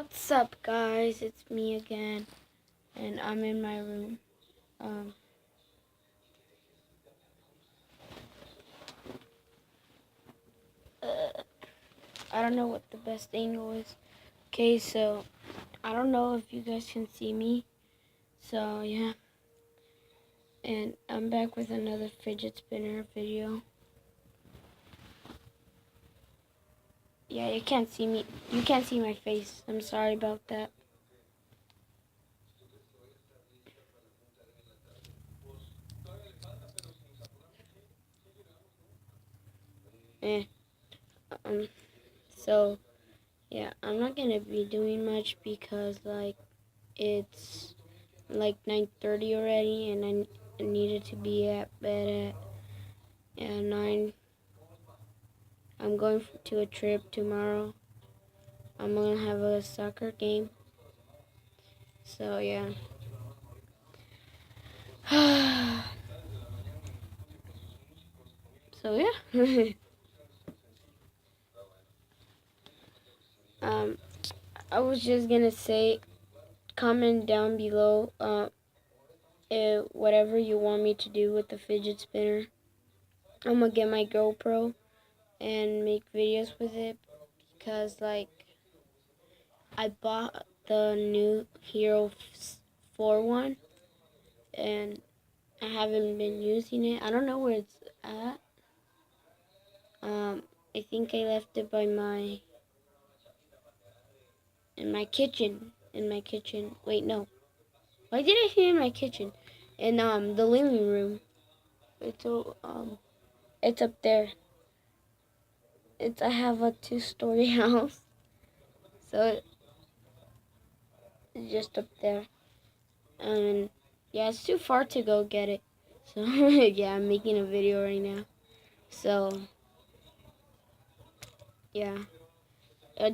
What's up, guys? It's me again, and I'm in my room. I don't know what the best angle is. Okay, so I don't know if you guys can see me. So yeah, and I'm back with another fidget spinner video. Yeah, you can't see me. You can't see my face. I'm sorry about that. Eh. Um. So yeah, I'm not gonna be doing much because it's like 9:30 already, and I needed to be at bed at 9. I'm going to a trip tomorrow. I'm gonna have a soccer game. So yeah. So yeah. I was just gonna say, comment down below whatever you want me to do with the fidget spinner. I'm gonna get my GoPro and make videos with it because I bought the new Hero 4 one and I haven't been using it. I don't know where it's at. I think I left it by in my kitchen. Wait, no. Why did I say in my kitchen? In the living room. It's up there. I have a 2-story house, so it's just up there. And yeah, it's too far to go get it. So yeah, I'm making a video right now. So yeah,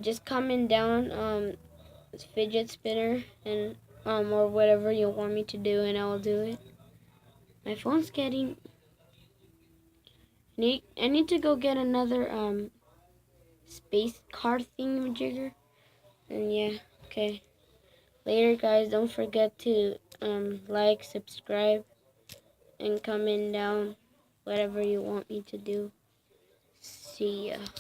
just comment down fidget spinner and or whatever you want me to do, and I will do it. My phone's getting. I need to go get another space card thingamajigger. And yeah, okay. Later, guys. Don't forget to like, subscribe, and comment down whatever you want me to do. See ya.